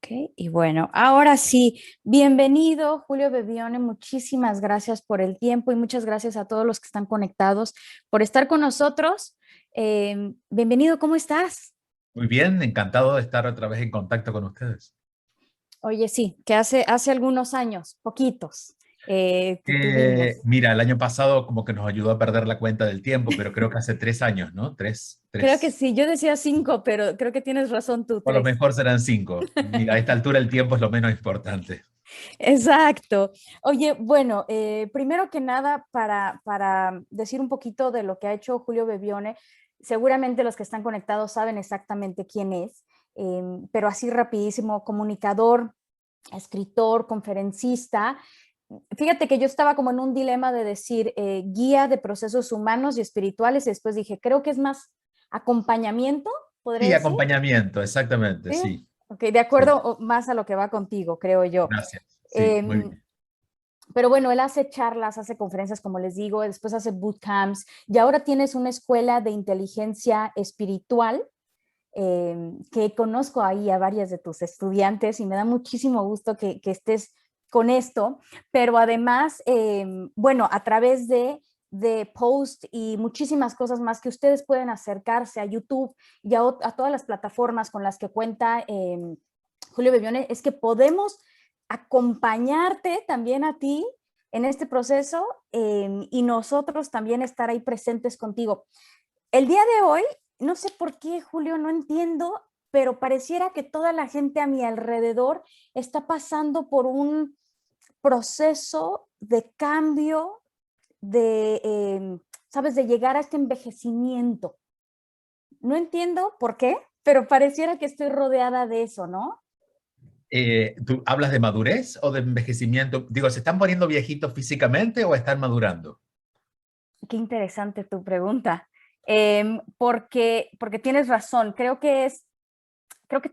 Ok, y bueno, ahora sí, bienvenido Julio Bebione, muchísimas gracias por el tiempo y muchas gracias a todos los que están conectados por estar con nosotros. Bienvenido, ¿cómo estás? Muy bien, encantado de estar otra vez en contacto con ustedes. Oye, sí, que hace algunos años, poquitos, te tuvimos. Mira, el año pasado como que nos ayudó a perder la cuenta del tiempo, pero creo que hace 3 años, ¿no? Creo que Tres. sí, yo decía cinco, pero creo que tienes razón tú, O a lo tres. mejor serán 5. Mira, a esta altura el tiempo es lo menos importante. Exacto. Oye, bueno, primero que nada, para decir un poquito de lo que ha hecho Julio Bebione, seguramente los que están conectados saben exactamente quién es, pero así rapidísimo, comunicador, escritor, conferencista. Fíjate que yo estaba como en un dilema de decir guía de procesos humanos y espirituales y después dije, creo que es más acompañamiento, podría Sí, decir. acompañamiento, exactamente, Sí, sí. ok, de Sí, acuerdo más a lo que va contigo, creo yo. gracias. Sí, muy Em, bien. pero bueno, él hace charlas, hace conferencias, como les digo, después hace bootcamps y ahora tienes una escuela de inteligencia espiritual que conozco ahí a varias de tus estudiantes y me da muchísimo gusto que estés con esto, pero además, bueno, a través de post y muchísimas cosas más que ustedes pueden acercarse a YouTube y a todas las plataformas con las que cuenta Julio Bebione, es que podemos acompañarte también a ti en este proceso y nosotros también estar ahí presentes contigo. El día de hoy, no sé por qué, Julio, no entiendo, pero pareciera que toda la gente a mi alrededor está pasando por un proceso de cambio, ¿sabes?, de llegar a este envejecimiento. No entiendo por qué, pero pareciera que estoy rodeada de eso, ¿no? ¿Tú hablas de madurez o de envejecimiento? Digo, ¿se están poniendo viejitos físicamente o están madurando? Qué interesante tu pregunta, porque tienes razón, creo que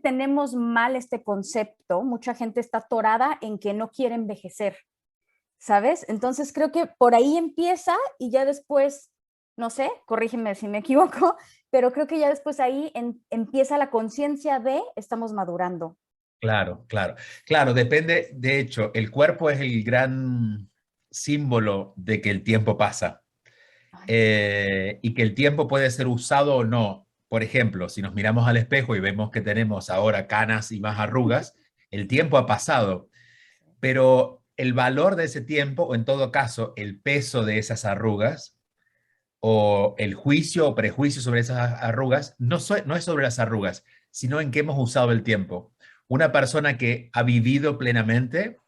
tenemos mal este concepto, mucha gente está atorada en que no quiere envejecer, ¿sabes? Entonces creo que por ahí empieza y ya después, no sé, corrígeme si me equivoco, pero creo que ya después ahí empieza la conciencia de estamos madurando. Claro, claro. Claro, depende. De hecho, el cuerpo es el gran símbolo de que el tiempo pasa. Ay, me encanta. Y que el tiempo puede ser usado o no. Por ejemplo, si nos miramos al espejo y vemos que tenemos ahora canas y más arrugas, el tiempo ha pasado, pero el valor de ese tiempo, o en todo caso, el peso de esas arrugas, o el juicio o prejuicio sobre esas arrugas, no es sobre las arrugas, sino en qué hemos usado el tiempo. Una persona que ha vivido plenamente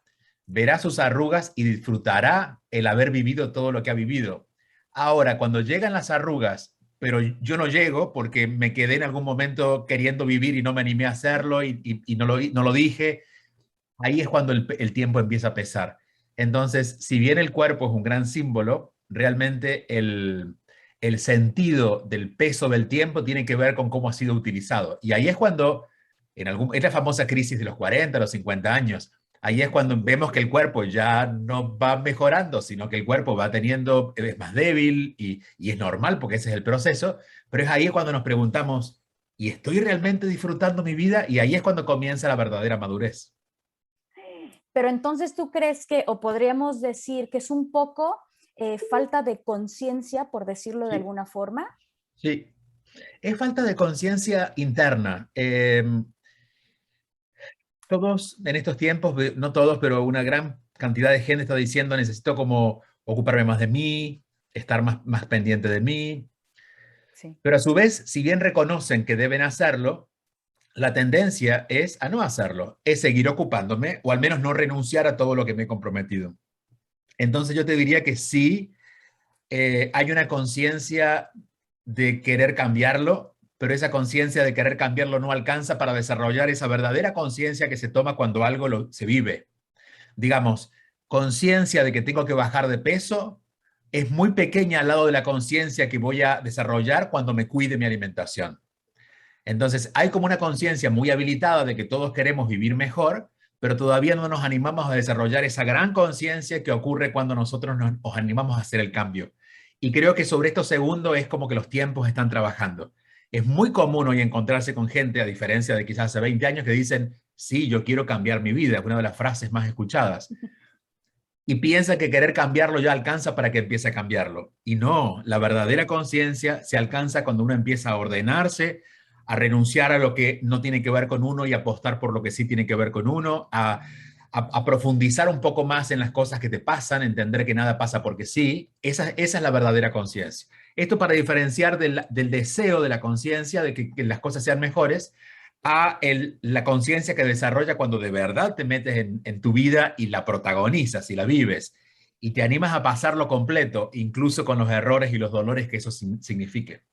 verá sus arrugas y disfrutará el haber vivido todo lo que ha vivido. Ahora, cuando llegan las arrugas, pero yo no llego porque me quedé en algún momento queriendo vivir y no me animé a hacerlo y no lo dije, ahí es cuando el tiempo empieza a pesar. Entonces, si bien el cuerpo es un gran símbolo, realmente el sentido del peso del tiempo tiene que ver con cómo ha sido utilizado. Y ahí es cuando, es la famosa crisis de los 40, los 50 años, ahí es cuando vemos que el cuerpo ya no va mejorando, sino que el cuerpo va teniendo, es más débil y es normal porque ese es el proceso, pero es ahí cuando nos preguntamos, ¿y estoy realmente disfrutando mi vida? Y ahí es cuando comienza la verdadera madurez. Pero entonces tú crees que, o podríamos decir que es un poco falta de conciencia, por decirlo de Sí, alguna forma. sí. Es falta de conciencia interna. Todos en estos tiempos, no todos, pero una gran cantidad de gente está diciendo necesito como ocuparme más de mí, estar más pendiente de mí. Sí. Pero a su vez, si bien reconocen que deben hacerlo, la tendencia es a no hacerlo, es seguir ocupándome o al menos no renunciar a todo lo que me he comprometido. Entonces yo te diría que sí, hay una conciencia de querer cambiarlo, pero esa conciencia de querer cambiarlo no alcanza para desarrollar esa verdadera conciencia que se toma cuando algo se vive. Digamos, conciencia de que tengo que bajar de peso es muy pequeña al lado de la conciencia que voy a desarrollar cuando me cuide mi alimentación. Entonces, hay como una conciencia muy habilitada de que todos queremos vivir mejor, pero todavía no nos animamos a desarrollar esa gran conciencia que ocurre cuando nosotros nos animamos a hacer el cambio. Y creo que sobre esto segundo es como que los tiempos están trabajando. Es muy común hoy encontrarse con gente, a diferencia de quizás hace 20 años, que dicen, sí, yo quiero cambiar mi vida, es una de las frases más escuchadas. Y piensa que querer cambiarlo ya alcanza para que empiece a cambiarlo. Y no, la verdadera conciencia se alcanza cuando uno empieza a ordenarse, a renunciar a lo que no tiene que ver con uno y apostar por lo que sí tiene que ver con uno, a profundizar un poco más en las cosas que te pasan, entender que nada pasa porque sí. Esa es la verdadera conciencia. Esto para diferenciar del deseo de la conciencia de que las cosas sean mejores a la conciencia que desarrolla cuando de verdad te metes en tu vida y la protagonizas y la vives y te animas a pasarlo completo, incluso con los errores y los dolores que eso signifique.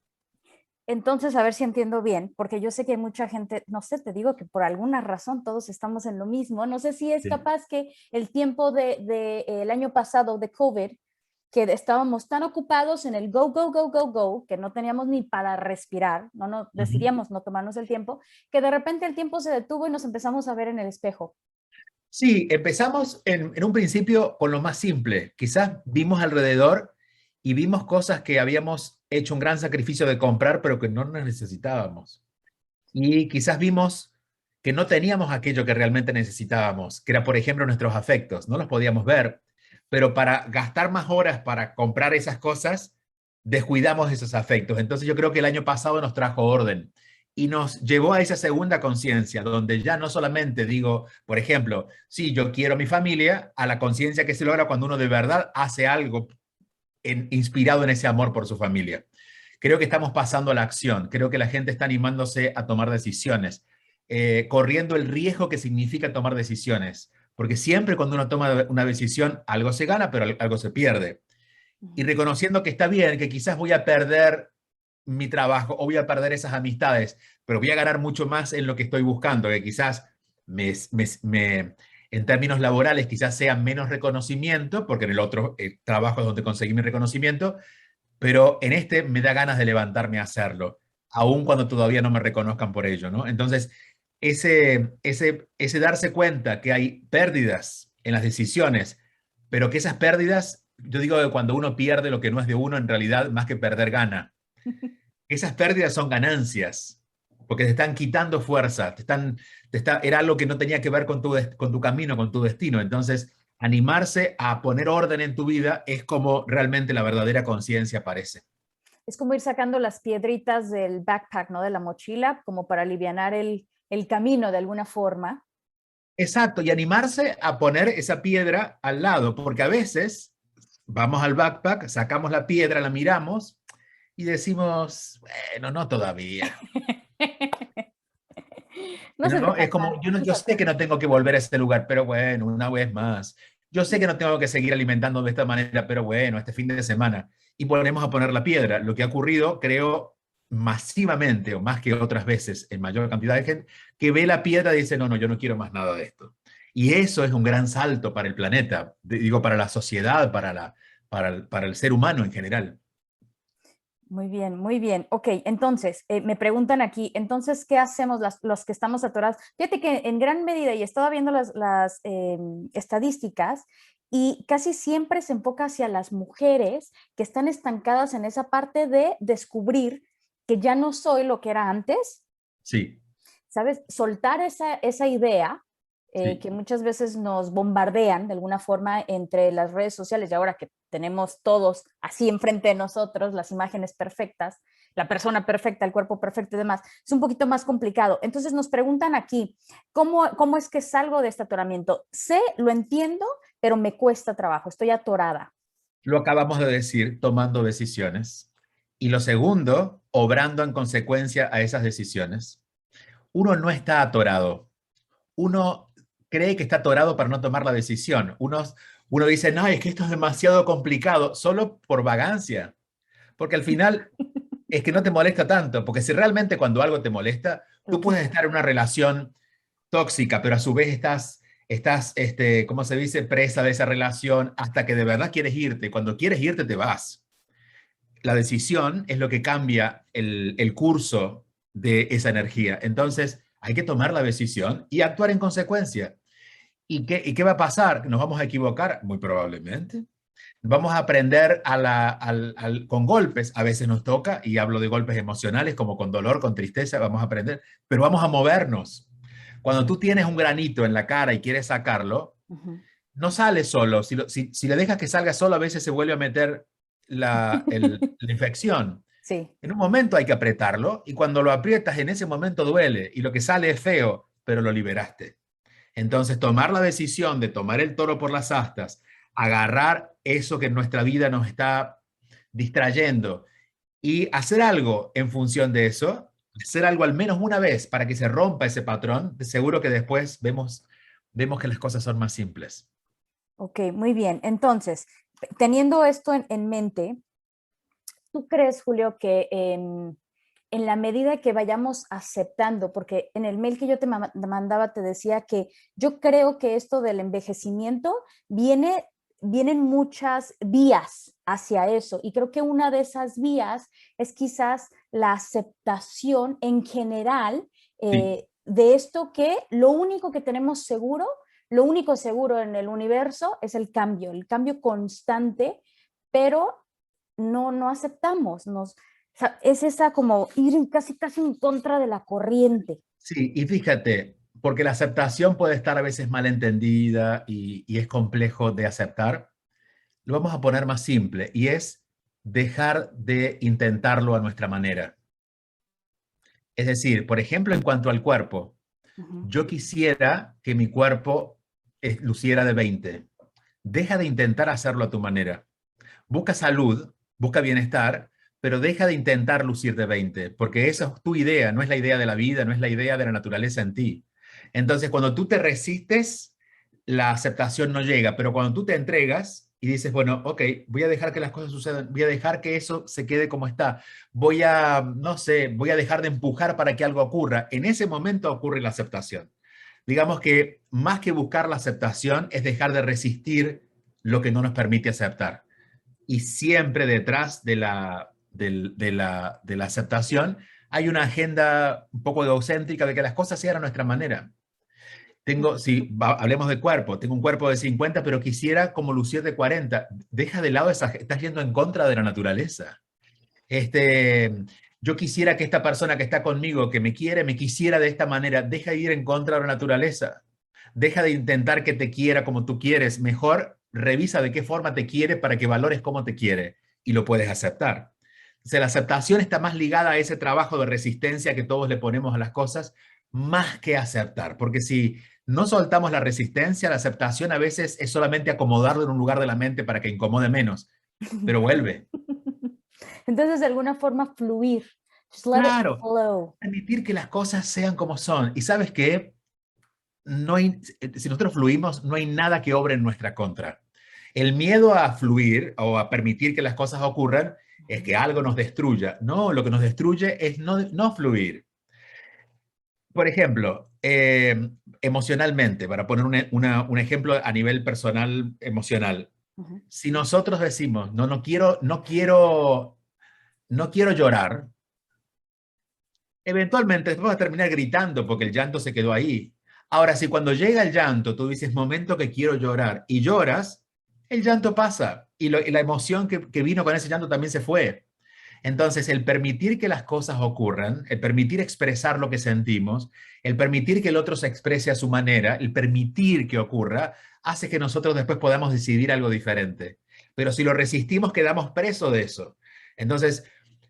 Entonces, a ver si entiendo bien, porque yo sé que hay mucha gente, no sé, te digo que por alguna razón todos estamos en lo mismo. No sé si es Sí. capaz que el tiempo el año pasado de COVID, que estábamos tan ocupados en el go, go, go, go, go, que no teníamos ni para respirar, no Ujú. decidíamos no tomarnos el tiempo, que de repente el tiempo se detuvo y nos empezamos a ver en el espejo. Sí, empezamos en un principio con lo más simple. Quizás vimos alrededor y vimos cosas que habíamos hecho un gran sacrificio de comprar, pero que no nos necesitábamos. Y quizás vimos que no teníamos aquello que realmente necesitábamos, que era, por ejemplo, nuestros afectos. No los podíamos ver, pero para gastar más horas para comprar esas cosas, descuidamos esos afectos. Entonces yo creo que el año pasado nos trajo orden y nos llevó a esa segunda conciencia, donde ya no solamente digo, por ejemplo, sí, yo quiero mi familia, a la conciencia que se logra cuando uno de verdad hace algo inspirado en ese amor por su familia. Creo que estamos pasando a la acción, creo que la gente está animándose a tomar decisiones, corriendo el riesgo que significa tomar decisiones, porque siempre cuando uno toma una decisión, algo se gana, pero algo se pierde. Y reconociendo que está bien, que quizás voy a perder mi trabajo o voy a perder esas amistades, pero voy a ganar mucho más en lo que estoy buscando, que quizás en términos laborales quizás sea menos reconocimiento, porque en el otro trabajo es donde conseguí mi reconocimiento, pero en este me da ganas de levantarme a hacerlo, aun cuando todavía no me reconozcan por ello, ¿no? Entonces, ese darse cuenta que hay pérdidas en las decisiones, pero que esas pérdidas, yo digo que cuando uno pierde lo que no es de uno, en realidad, más que perder, gana. Esas pérdidas son ganancias, porque te están quitando fuerza, era algo que no tenía que ver con tu camino, con tu destino. Entonces, animarse a poner orden en tu vida es como realmente la verdadera conciencia aparece. Es como ir sacando las piedritas del backpack, ¿no? De la mochila, como para alivianar el camino de alguna forma. Exacto, y animarse a poner esa piedra al lado, porque a veces vamos al backpack, sacamos la piedra, la miramos y decimos, bueno, no todavía. No se ¿No? trata Es como, tanto, yo, no se yo trata. sé que no tengo que volver a este lugar, pero bueno, una vez más. Yo sé que no tengo que seguir alimentando de esta manera, pero bueno, este fin de semana. Y volvemos a poner la piedra. Lo que ha ocurrido, creo, masivamente, o más que otras veces, en mayor cantidad de gente, que ve la piedra y dice, no, no, yo no quiero más nada de esto. Y eso es un gran salto para el planeta, digo, para la sociedad, para el ser humano en general. Muy bien, muy bien. Ok, entonces, me preguntan aquí, entonces, ¿qué hacemos los que estamos atorados? Fíjate que en gran medida, y estaba viendo las estadísticas, y casi siempre se enfoca hacia las mujeres que están estancadas en esa parte de descubrir que ya no soy lo que era antes, Sí, ¿sabes? Soltar esa idea sí. que muchas veces nos bombardean de alguna forma entre las redes sociales y ahora que tenemos todos así enfrente de nosotros las imágenes perfectas, la persona perfecta, el cuerpo perfecto y demás, es un poquito más complicado. Entonces nos preguntan aquí, ¿cómo es que salgo de este atoramiento? Sé, lo entiendo, pero me cuesta trabajo, estoy atorada. Lo acabamos de decir, tomando decisiones. Y lo segundo, obrando en consecuencia a esas decisiones. Uno no está atorado. Uno cree que está atorado para no tomar la decisión. Uno dice, no, es que esto es demasiado complicado, solo por vagancia. Porque al final es que no te molesta tanto. Porque si realmente cuando algo te molesta, Lo tú puedes quito. estar en una relación tóxica, pero a su vez ¿cómo se dice? Presa de esa relación hasta que de verdad quieres irte. Cuando quieres irte, te vas. La decisión es lo que cambia el curso de esa energía. Entonces, hay que tomar la decisión y actuar en consecuencia. ¿Y qué va a pasar? ¿Nos vamos a equivocar? Muy probablemente. Vamos a aprender con golpes, a veces nos toca, y hablo de golpes emocionales como con dolor, con tristeza, vamos a aprender, pero vamos a movernos, Cuando tú tienes un granito en la cara y quieres sacarlo, Ujú. no sale solo. Si le dejas que salga solo, a veces se vuelve a meter la infección. Sí. En un momento hay que apretarlo y cuando lo aprietas en ese momento duele y lo que sale es feo, pero lo liberaste. Entonces, tomar la decisión de tomar el toro por las astas, agarrar eso que en nuestra vida nos está distrayendo y hacer algo en función de eso, hacer algo al menos una vez para que se rompa ese patrón, de seguro que después vemos que las cosas son más simples. Ok, muy bien. Entonces, teniendo esto en mente, ¿tú crees, Julio, que en la medida que vayamos aceptando, porque en el mail que yo te mandaba te decía que yo creo que esto del envejecimiento vienen muchas vías hacia eso, y creo que una de esas vías es quizás la aceptación en general Sí, de esto, que lo único que tenemos seguro, lo único seguro en el universo es el cambio constante, pero no aceptamos, o sea, es esa como ir casi en contra de la corriente. sí, y fíjate, porque la aceptación puede estar a veces mal entendida y es complejo de aceptar, lo vamos a poner más simple y es dejar de intentarlo a nuestra manera. Es decir, por ejemplo, en cuanto al cuerpo, Ujú. yo quisiera que mi cuerpo luciera de 20. Deja de intentar hacerlo a tu manera. Busca salud, busca bienestar, pero deja de intentar lucir de 20, porque esa es tu idea, no es la idea de la vida, no es la idea de la naturaleza en ti. Entonces, cuando tú te resistes, la aceptación no llega, pero cuando tú te entregas y dices, bueno, ok, voy a dejar que las cosas sucedan, voy a dejar que eso se quede como está, voy a, no sé, voy a dejar de empujar para que algo ocurra, en ese momento ocurre la aceptación. Digamos que más que buscar la aceptación es dejar de resistir lo que no nos permite aceptar. Y siempre detrás de la aceptación hay una agenda un poco egocéntrica de que las cosas sean a nuestra manera. Hablemos de cuerpo, tengo un cuerpo de 50, pero quisiera como lucir de 40. Deja de lado estás yendo en contra de la naturaleza. Este, yo quisiera que esta persona que está conmigo, que me quiere, me quisiera de esta manera. Deja de ir en contra de la naturaleza. Deja de intentar que te quiera como tú quieres. Mejor revisa de qué forma te quiere para que valores cómo te quiere y lo puedes aceptar. O sea, la aceptación está más ligada a ese trabajo de resistencia que todos le ponemos a las cosas, más que aceptar. Porque si no soltamos la resistencia, la aceptación a veces es solamente acomodarlo en un lugar de la mente para que incomode menos, pero vuelve. Entonces, de alguna forma, fluir. Just let it Claro, flow. permitir que las cosas sean como son. Y sabes qué, no hay, si nosotros fluimos, no hay nada que obre en nuestra contra. El miedo a fluir o a permitir que las cosas ocurran es que algo nos destruya. No, lo que nos destruye es no fluir. Por ejemplo, emocionalmente, para poner un ejemplo a nivel personal emocional, Ujú. si nosotros decimos, no quiero llorar, eventualmente después vas a terminar gritando porque el llanto se quedó ahí. Ahora, si cuando llega el llanto tú dices, momento que quiero llorar, y lloras, el llanto pasa y la emoción que vino con ese llanto también se fue. Entonces, el permitir que las cosas ocurran, el permitir expresar lo que sentimos, el permitir que el otro se exprese a su manera, el permitir que ocurra, hace que nosotros después podamos decidir algo diferente. Pero si lo resistimos, quedamos presos de eso. Entonces,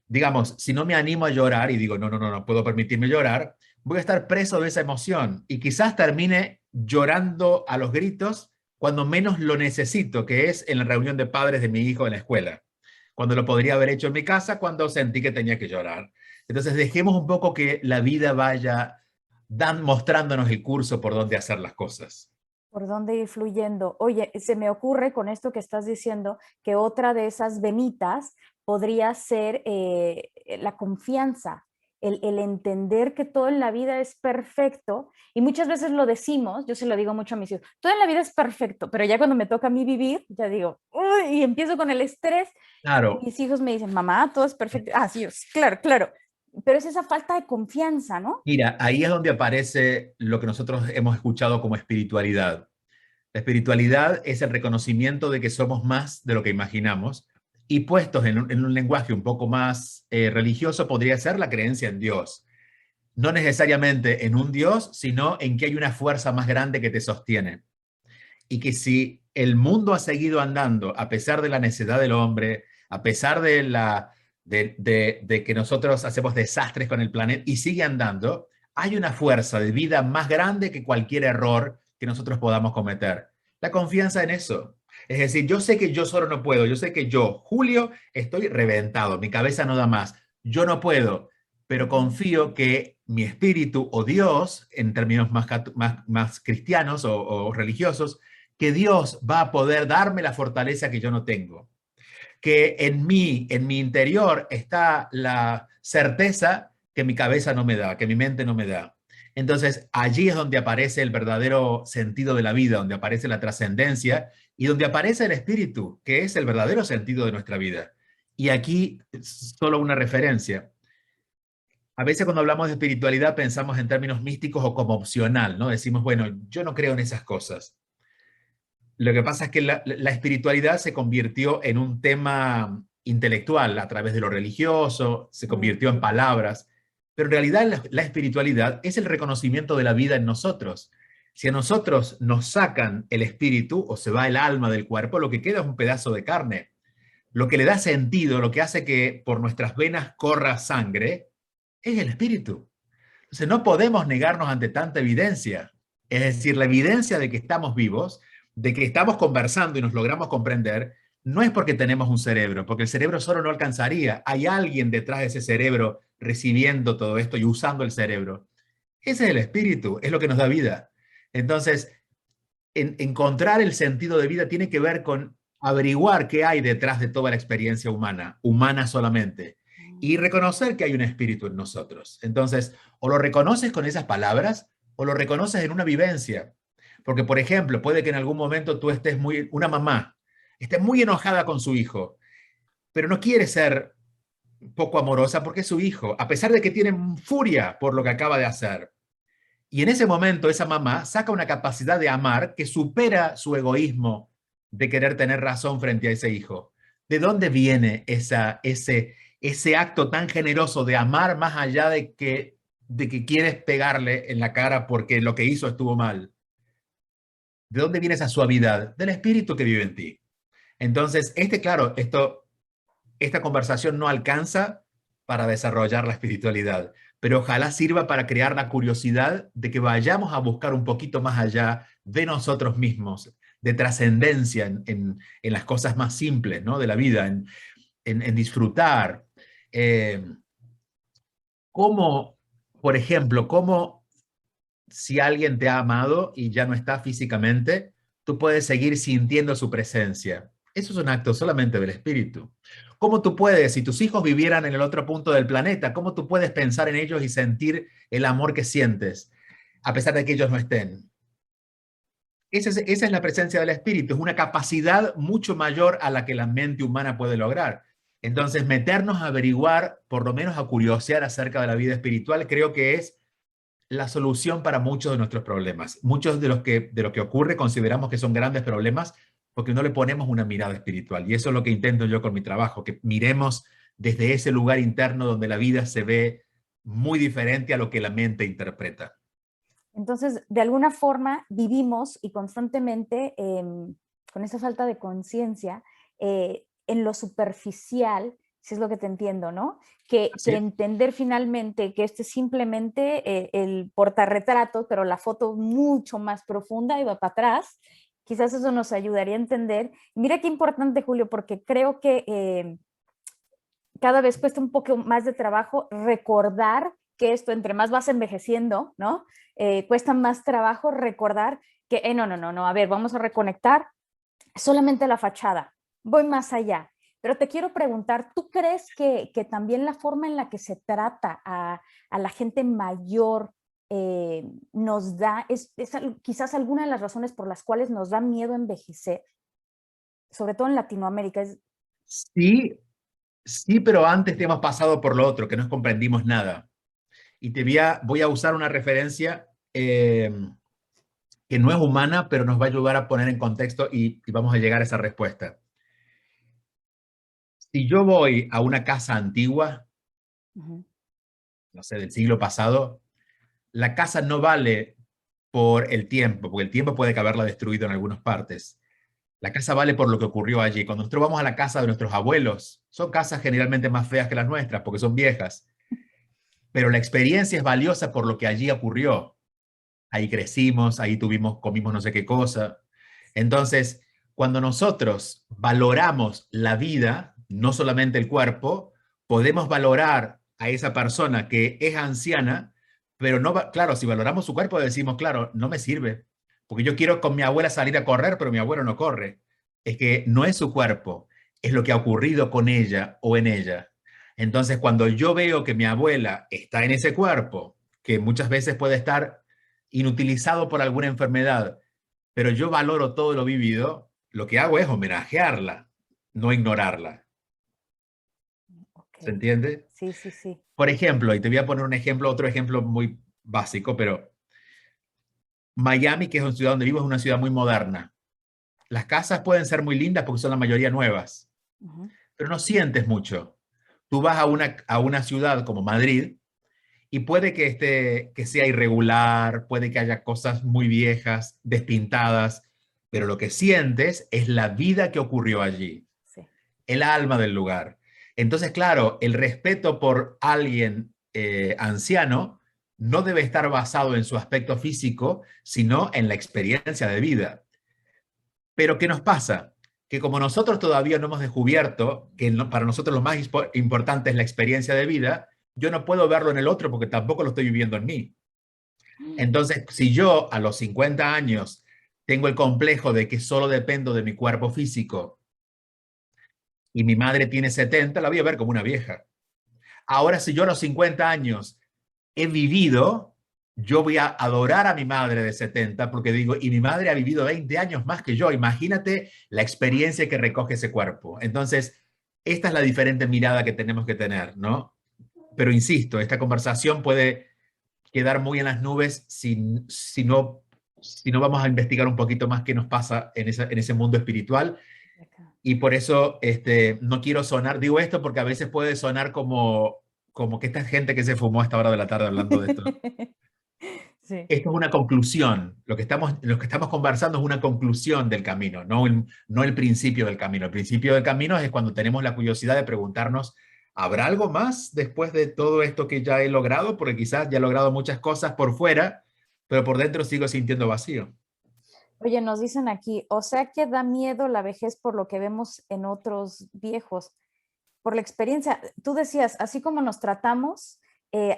digamos, si no me animo a llorar y digo, no, no, no, no puedo permitirme llorar, voy a estar preso de esa emoción y quizás termine llorando a los gritos cuando menos lo necesito, que es en la reunión de padres de mi hijo en la escuela, cuando lo podría haber hecho en mi casa cuando sentí que tenía que llorar. Entonces dejemos un poco que la vida vaya mostrándonos el curso por donde hacer las cosas. ¿Por dónde ir fluyendo? Oye, se me ocurre con esto que estás diciendo que otra de esas venitas podría ser la confianza, el entender que todo en la vida es perfecto. Y muchas veces lo decimos, yo se lo digo mucho a mis hijos, todo en la vida es perfecto, pero ya cuando me toca a mí vivir, ya digo, uy, y empiezo con el estrés. Claro, Mis hijos me dicen, mamá, todo es perfecto. Ah, sí, claro, claro. Pero es esa falta de confianza, ¿no? mira, ahí es donde aparece lo que nosotros hemos escuchado como espiritualidad. La espiritualidad es el reconocimiento de que somos más de lo que imaginamos y puestos en un lenguaje un poco más religioso podría ser la creencia en Dios. no necesariamente en un Dios, sino en que hay una fuerza más grande que te sostiene. Y que si el mundo ha seguido andando, a pesar de la necedad del hombre, a pesar de que nosotros hacemos desastres con el planeta y sigue andando, hay una fuerza de vida más grande que cualquier error que nosotros podamos cometer. La confianza en eso. Es decir, yo sé que yo solo no puedo, yo sé que yo, Julio, estoy reventado, mi cabeza no da más, yo no puedo, pero confío que mi espíritu o Dios, en términos más cristianos o religiosos, que Dios va a poder darme la fortaleza que yo no tengo, que en mi interior está la certeza que mi cabeza no me da, que mi mente no me da. Entonces, allí es donde aparece el verdadero sentido de la vida, donde aparece la trascendencia y donde aparece el espíritu, que es el verdadero sentido de nuestra vida. Y aquí solo una referencia. A veces cuando hablamos de espiritualidad pensamos en términos místicos o como opcional, ¿no? Decimos, bueno, yo no creo en esas cosas. Lo que pasa es que la espiritualidad se convirtió en un tema intelectual a través de lo religioso, se convirtió en palabras, pero en realidad la espiritualidad es el reconocimiento de la vida en nosotros. Si a nosotros nos sacan el espíritu o se va el alma del cuerpo, lo que queda es un pedazo de carne. Lo que le da sentido, lo que hace que por nuestras venas corra sangre, es el espíritu. Entonces no podemos negarnos ante tanta evidencia. Es decir, la evidencia de que estamos vivos, de que estamos conversando y nos logramos comprender, no es porque tenemos un cerebro, porque el cerebro solo no alcanzaría. Hay alguien detrás de ese cerebro recibiendo todo esto y usando el cerebro. Ese es el espíritu, es lo que nos da vida. Entonces, encontrar el sentido de vida tiene que ver con averiguar qué hay detrás de toda la experiencia humana, humana solamente, y reconocer que hay un espíritu en nosotros. Entonces, o lo reconoces con esas palabras o lo reconoces en una vivencia. Porque, por ejemplo, puede que en algún momento tú estés una mamá, esté muy enojada con su hijo, pero no quiere ser poco amorosa porque es su hijo, a pesar de que tiene furia por lo que acaba de hacer. Y en ese momento esa mamá saca una capacidad de amar que supera su egoísmo de querer tener razón frente a ese hijo. ¿De dónde viene ese acto tan generoso de amar más allá de que quieres pegarle en la cara porque lo que hizo estuvo mal? ¿De dónde viene esa suavidad? Del espíritu que vive en ti. Entonces, claro, esta conversación no alcanza para desarrollar la espiritualidad, pero ojalá sirva para crear la curiosidad de que vayamos a buscar un poquito más allá de nosotros mismos, de trascendencia en las cosas más simples, ¿no? De la vida, en disfrutar. Eh, cómo, por ejemplo, cómo si alguien te ha amado y ya no está físicamente, tú puedes seguir sintiendo su presencia. Eso es un acto solamente del espíritu. ¿Cómo tú puedes, si tus hijos vivieran en el otro punto del planeta, cómo tú puedes pensar en ellos y sentir el amor que sientes, a pesar de que ellos no estén? Esa es la presencia del espíritu, es una capacidad mucho mayor a la que la mente humana puede lograr. Entonces, meternos a averiguar, por lo menos a curiosear acerca de la vida espiritual, creo que es la solución para muchos de nuestros problemas. Muchos de lo que ocurre consideramos que son grandes problemas porque no le ponemos una mirada espiritual. Y eso es lo que intento yo con mi trabajo, que miremos desde ese lugar interno donde la vida se ve muy diferente a lo que la mente interpreta. Entonces, de alguna forma vivimos y constantemente con esa falta de conciencia en lo superficial, si es lo que te entiendo, ¿no? Que entender finalmente que este es simplemente el portarretrato, pero la foto mucho más profunda y va para atrás. Quizás eso nos ayudaría a entender. Mira qué importante, Julio, porque creo que cada vez cuesta un poco más de trabajo recordar que esto, entre más vas envejeciendo, ¿no? Cuesta más trabajo recordar que, no, a ver, vamos a reconectar solamente la fachada, voy más allá. Pero te quiero preguntar, ¿tú crees que también la forma en la que se trata a la gente mayor nos da, quizás alguna de las razones por las cuales nos da miedo envejecer, sobre todo en Latinoamérica? Sí, sí, pero antes te hemos pasado por lo otro, que no comprendimos nada. Y voy a usar una referencia que no es humana, pero nos va a ayudar a poner en contexto y vamos a llegar a esa respuesta. Si yo voy a una casa antigua, no sé, del siglo pasado, la casa no vale por el tiempo, porque el tiempo puede que haberla destruido en algunas partes. La casa vale por lo que ocurrió allí. Cuando nosotros vamos a la casa de nuestros abuelos, son casas generalmente más feas que las nuestras, porque son viejas, pero la experiencia es valiosa por lo que allí ocurrió. Ahí crecimos, ahí tuvimos, comimos no sé qué cosa. Entonces, cuando nosotros valoramos la vida, no solamente el cuerpo, podemos valorar a esa persona que es anciana, pero no, claro, si valoramos su cuerpo decimos, claro, no me sirve, porque yo quiero con mi abuela salir a correr, pero mi abuelo no corre. Es que no es su cuerpo, es lo que ha ocurrido con ella o en ella. Entonces, cuando yo veo que mi abuela está en ese cuerpo, que muchas veces puede estar inutilizado por alguna enfermedad, pero yo valoro todo lo vivido, lo que hago es homenajearla, no ignorarla. Ok, ¿Se entiende? sí, sí, sí. Por ejemplo, y te voy a poner un ejemplo, otro ejemplo muy básico, pero Miami, que es una ciudad donde vivo, es una ciudad muy moderna. Las casas pueden ser muy lindas porque son la mayoría nuevas, Ujú. pero no sientes mucho. Tú vas a una ciudad como Madrid y puede que sea irregular, puede que haya cosas muy viejas, despintadas, pero lo que sientes es la vida que ocurrió allí, Sí. el alma del lugar. Entonces, claro, el respeto por alguien anciano no debe estar basado en su aspecto físico, sino en la experiencia de vida. Pero ¿qué nos pasa? Que como nosotros todavía no hemos descubierto que para nosotros lo más importante es la experiencia de vida, yo no puedo verlo en el otro porque tampoco lo estoy viviendo en mí. Entonces, si yo a los 50 años tengo el complejo de que solo dependo de mi cuerpo físico y mi madre tiene 70, la voy a ver como una vieja. Ahora, si yo a los 50 años he vivido, yo voy a adorar a mi madre de 70 porque digo, y mi madre ha vivido 20 años más que yo. Imagínate la experiencia que recoge ese cuerpo. Entonces, esta es la diferente mirada que tenemos que tener, ¿no? Pero insisto, esta conversación puede quedar muy en las nubes si no vamos a investigar un poquito más qué nos pasa en ese mundo espiritual. Y por eso no quiero sonar, digo esto porque a veces puede sonar como que esta gente que se fumó a esta hora de la tarde hablando de esto. Sí. Esto es una conclusión. Lo que estamos conversando es una conclusión del camino, no el principio del camino. El principio del camino es cuando tenemos la curiosidad de preguntarnos, ¿habrá algo más después de todo esto que ya he logrado? Porque quizás ya he logrado muchas cosas por fuera, pero por dentro sigo sintiendo vacío. Oye, nos dicen aquí, o sea que da miedo la vejez por lo que vemos en otros viejos, por la experiencia. Tú decías, así como nos tratamos,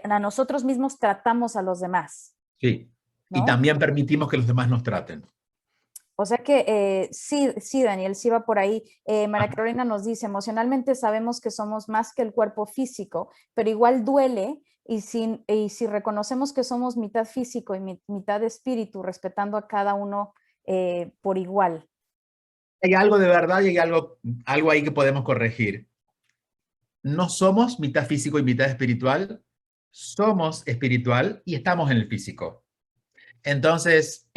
a nosotros mismos tratamos a los demás, Sí. Y ¿no? también permitimos que los demás nos traten. O sea que sí, sí, Daniel, sí va por ahí. María Carolina nos dice, emocionalmente sabemos que somos más que el cuerpo físico, pero igual duele y si reconocemos que somos mitad físico y mitad espíritu, respetando a cada uno por igual. Hay algo de verdad y hay algo ahí que podemos corregir. No somos mitad físico y mitad espiritual, somos espiritual y estamos en el físico. Entonces,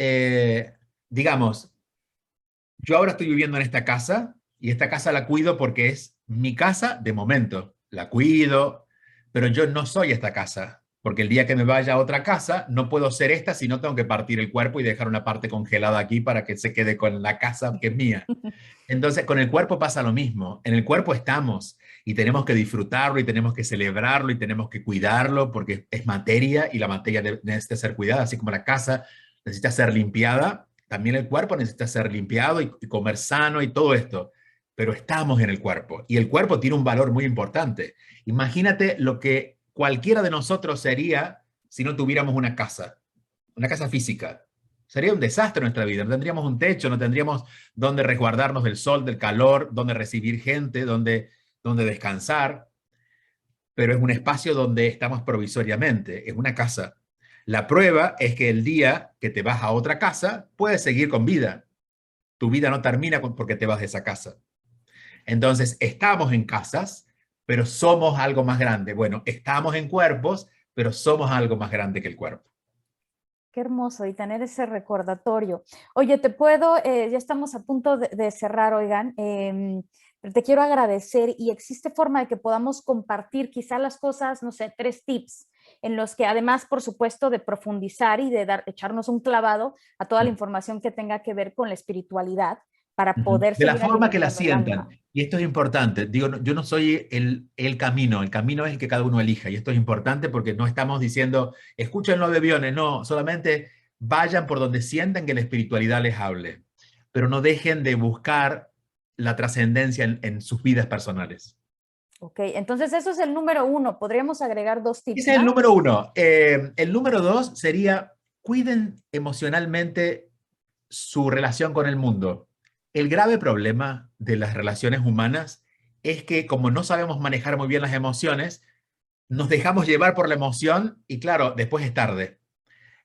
digamos, yo ahora estoy viviendo en esta casa y esta casa la cuido porque es mi casa de momento. La cuido, pero yo no soy esta casa, porque el día que me vaya a otra casa no puedo ser esta si no tengo que partir el cuerpo y dejar una parte congelada aquí para que se quede con la casa que es mía. Entonces, con el cuerpo pasa lo mismo. En el cuerpo estamos y tenemos que disfrutarlo y tenemos que celebrarlo y tenemos que cuidarlo porque es materia y la materia necesita ser cuidada, así como la casa necesita ser limpiada, también el cuerpo necesita ser limpiado y comer sano y todo esto. Pero estamos en el cuerpo y el cuerpo tiene un valor muy importante. Imagínate lo que cualquiera de nosotros sería si no tuviéramos una casa física. Sería un desastre nuestra vida. No tendríamos un techo, no tendríamos donde resguardarnos del sol, del calor, donde recibir gente, donde descansar, pero es un espacio donde estamos provisoriamente, es una casa. La prueba es que el día que te vas a otra casa, puedes seguir con vida. Tu vida no termina porque te vas de esa casa. Entonces, estamos en casas, pero somos algo más grande. Bueno, estamos en cuerpos, pero somos algo más grande que el cuerpo. Qué hermoso y tener ese recordatorio. Oye, te puedo, ya estamos a punto de cerrar, oigan, pero te quiero agradecer y existe forma de que podamos compartir quizá las cosas, no sé, 3 tips en los que además, por supuesto, de profundizar y de echarnos un clavado a toda la información que tenga que ver con la espiritualidad para poder De la seguir forma que la alimentando el sientan. alma. Y esto es importante. Digo, yo no soy el camino es el que cada uno elija. Y esto es importante porque no estamos diciendo, escuchen los bebiones, no, solamente vayan por donde sientan que la espiritualidad les hable. Pero no dejen de buscar la trascendencia en sus vidas personales. Ok, entonces eso es el número 1. Podríamos agregar 2 tips Ese es el más. número 1. El número 2 sería, cuiden emocionalmente su relación con el mundo. El grave problema de las relaciones humanas es que como no sabemos manejar muy bien las emociones, nos dejamos llevar por la emoción y claro, después es tarde.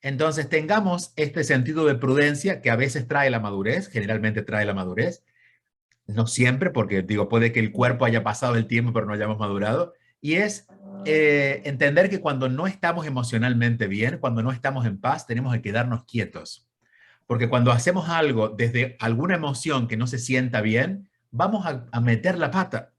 Entonces tengamos este sentido de prudencia que a veces trae la madurez, generalmente trae la madurez, no siempre, porque digo, puede que el cuerpo haya pasado el tiempo pero no hayamos madurado, y es entender que cuando no estamos emocionalmente bien, cuando no estamos en paz, tenemos que quedarnos quietos. Porque cuando hacemos algo desde alguna emoción que no se sienta bien, vamos a meter la pata.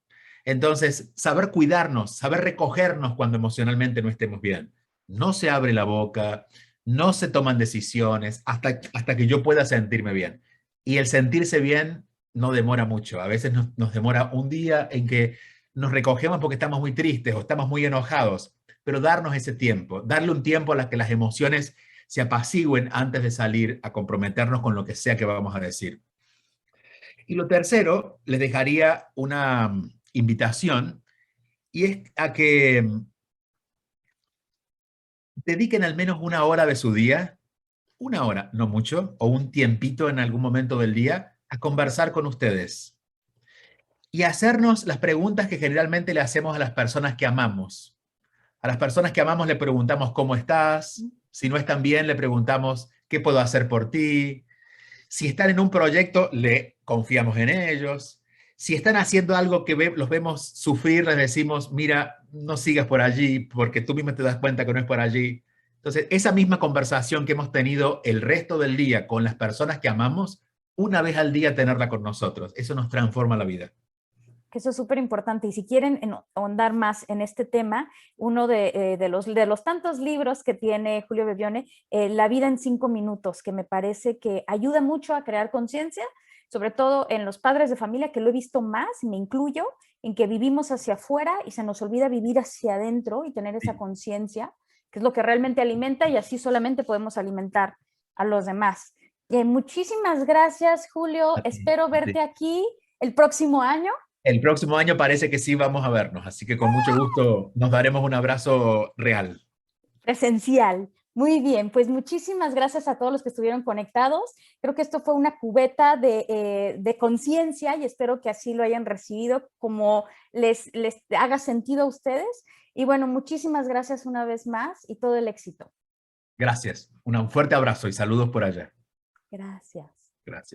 Entonces, saber cuidarnos, saber recogernos cuando emocionalmente no estemos bien. No se abre la boca, no se toman decisiones hasta que yo pueda sentirme bien. Y el sentirse bien no demora mucho. A veces nos demora un día en que nos recogemos porque estamos muy tristes o estamos muy enojados. Pero darnos ese tiempo, darle un tiempo a la que las emociones se apacigüen antes de salir a comprometernos con lo que sea que vamos a decir. Y lo tercero, les dejaría una invitación y es a que dediquen al menos una hora de su día, una hora, no mucho, o un tiempito en algún momento del día, a conversar con ustedes y hacernos las preguntas que generalmente le hacemos a las personas que amamos. A las personas que amamos le preguntamos cómo estás, si no están bien le preguntamos qué puedo hacer por ti. Si están en un proyecto, le confiamos en ellos. Si están haciendo algo que los vemos sufrir, les decimos, mira, no sigas por allí, porque tú mismo te das cuenta que no es por allí. Entonces, esa misma conversación que hemos tenido el resto del día con las personas que amamos, una vez al día tenerla con nosotros. Eso nos transforma la vida. Que eso es súper importante. Y si quieren ahondar más en este tema, uno de los tantos libros que tiene Julio Bebione, La vida en 5 minutos, que me parece que ayuda mucho a crear conciencia, sobre todo en los padres de familia, que lo he visto más, me incluyo, en que vivimos hacia afuera y se nos olvida vivir hacia adentro y tener esa conciencia, que es lo que realmente alimenta y así solamente podemos alimentar a los demás. Muchísimas gracias, Julio. Espero verte aquí el próximo año. El próximo año parece que sí vamos a vernos, así que con mucho gusto nos daremos un abrazo real. Presencial. Muy bien, pues muchísimas gracias a todos los que estuvieron conectados. Creo que esto fue una cubeta de conciencia y espero que así lo hayan recibido como les haga sentido a ustedes. Y bueno, muchísimas gracias una vez más y todo el éxito. Gracias. Un fuerte abrazo y saludos por allá. Gracias. Gracias.